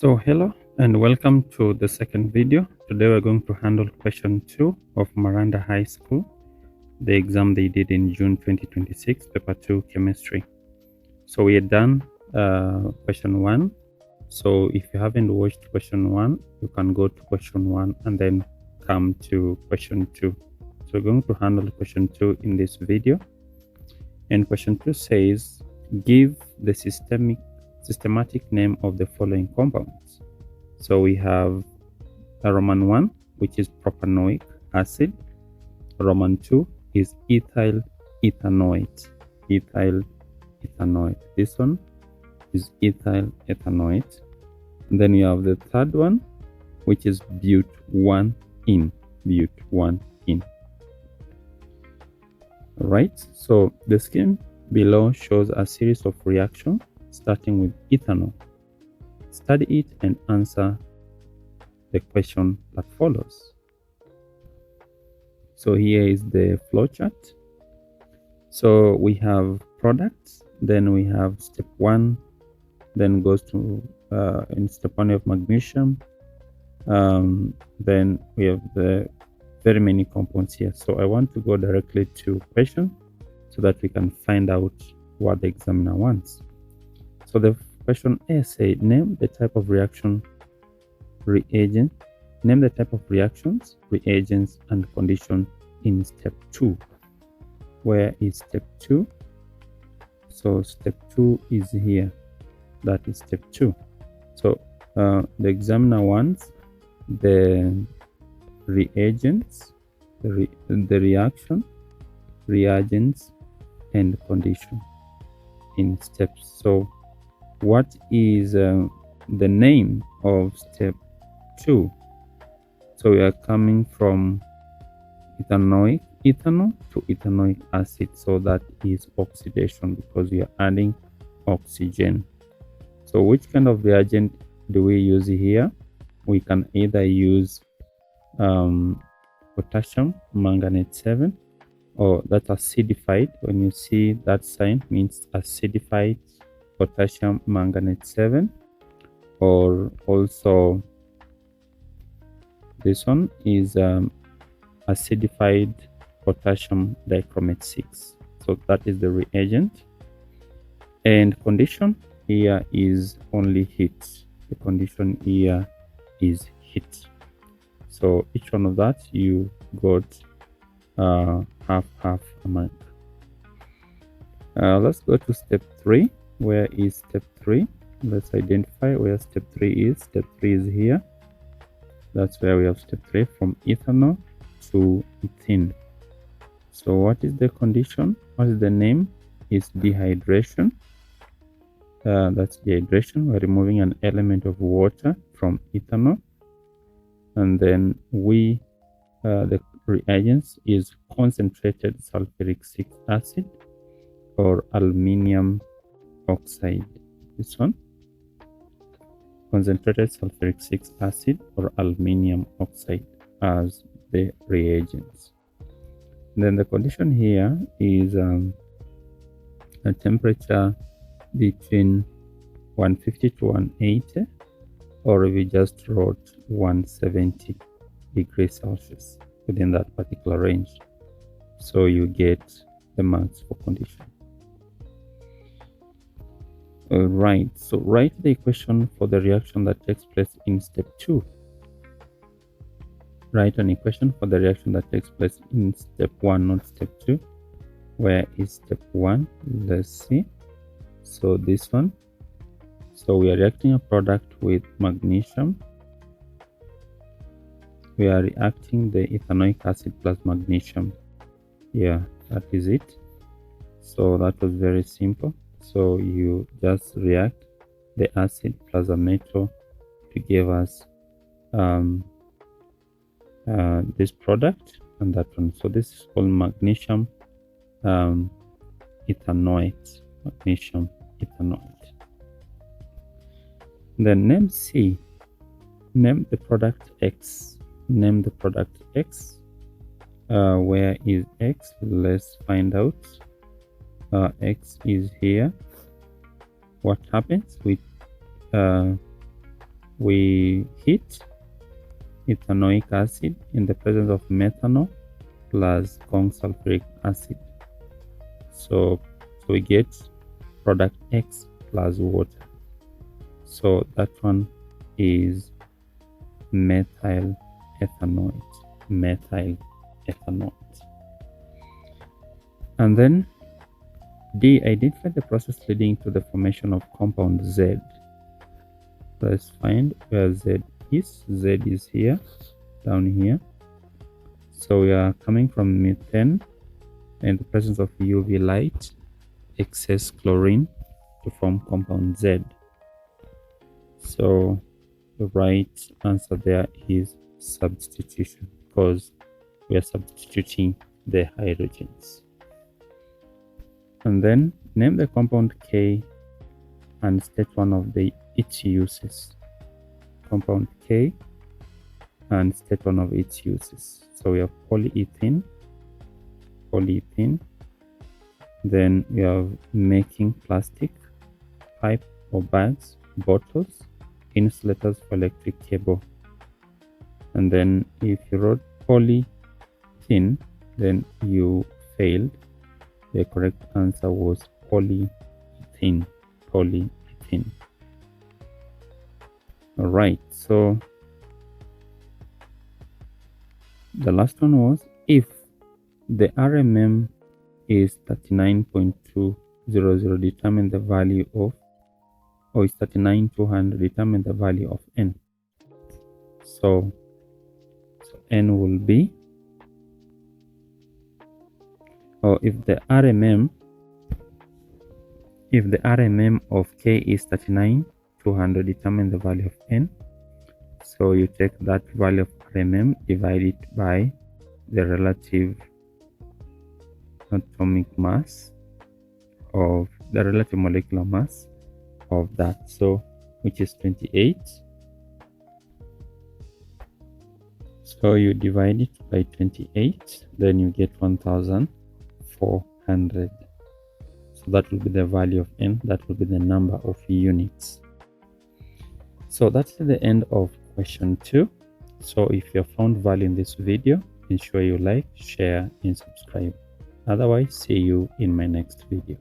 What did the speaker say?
So hello and welcome to the second video. Today we're going to handle question 2 of Maranda High School, the exam they did in June 2026, paper 2 chemistry. So we are done question 1. So if you haven't watched question 1, you can go to question 1 and then come to question 2. So we're going to handle question 2 in this video. And question 2 says, give the systematic name of the following compounds. So we have a Roman 1, which is propanoic acid. Roman 2 is ethyl ethanoate. Ethyl ethanoate. This one is ethyl ethanoate. And then you have the third one, which is but1-ene. But1-ene. Alright, so the scheme below shows a series of reactions starting with ethanol. Study it and answer the question that follows. So here is the flowchart. So we have products, then we have step 1, then goes to in step 1 of magnesium, then we have the very many compounds here. So I want to go directly to question so that we can find out what the examiner wants. So the question A said, name the type of reaction, reagent. Name the type of reactions, reagents, and condition in step 2. Where is step 2? So step 2 is here. That is step 2. So the examiner wants the reagents, the reaction, reagents, and condition in steps. So what is the name of step 2? So we are coming from ethanol to ethanoic acid. So that is oxidation because we are adding oxygen. So which kind of reagent do we use here? We can either use potassium manganate 7, or that's acidified. When you see that sign, means acidified potassium manganate 7, or also this one is acidified potassium dichromate 6. So that is the reagent. And condition here is only heat. The condition here is heat. So each one of that you got half a mark. Let's go to step 3. Where is step 3? Let's identify where step 3 is. Step 3 is here. That's where we have step 3, from ethanol to ethene. So what is the condition? What is the name? Is dehydration. That's dehydration. We're removing an element of water from ethanol. And then the reagents is concentrated sulfuric acid or aluminium oxide. This one, concentrated sulfuric acid or aluminium oxide as the reagents. Then the condition here is a temperature between 150 to 180, or we just wrote 170 degrees Celsius within that particular range. So you get the marks for condition. Alright, so write the equation for the reaction that takes place in step 2. Write an equation for the reaction that takes place in step 1, not step 2. Where is step 1? Let's see. So this one. So we are reacting a product with magnesium. We are reacting the ethanoic acid plus magnesium. Yeah, that is it. So that was very simple. So you just react the acid plus a metal to give us this product and that one. So this is called magnesium ethanoate. Magnesium ethanoate. Then name C. Name the product X. Name the product X. Where is X? Let's find out. X is here. What happens with we heat ethanoic acid in the presence of methanol plus Kong sulfuric acid. So we get product X plus water. So that one is methyl ethanoate. And then D, identify the process leading to the formation of compound Z. Let's find where Z is. Z is here, down here. So we are coming from methane in the presence of UV light, excess chlorine to form compound Z. So the right answer there is substitution, because we are substituting the hydrogens. And then name the compound K and state one of its uses. Compound K and state one of its uses. So we have polyethene. Then we have making plastic, pipe or bags, bottles, insulators for electric cable. And then if you wrote polyethene, then you failed. The correct answer was polyethene. Alright, so the last one was if the RMM is 39.200, determine the value of, or is 39,200, determine the value of N. So N will be, or if the RMM of K is 39,200, determine the value of N. So you take that value of RMM, divide it by the relative atomic mass of the relative molecular mass of that, so which is 28. So you divide it by 28, then you get 1,400. So that will be the value of N, that will be the number of units. So that's the end of question 2. So if you have found value in this video, ensure you like, share and subscribe. Otherwise, see you in my next video.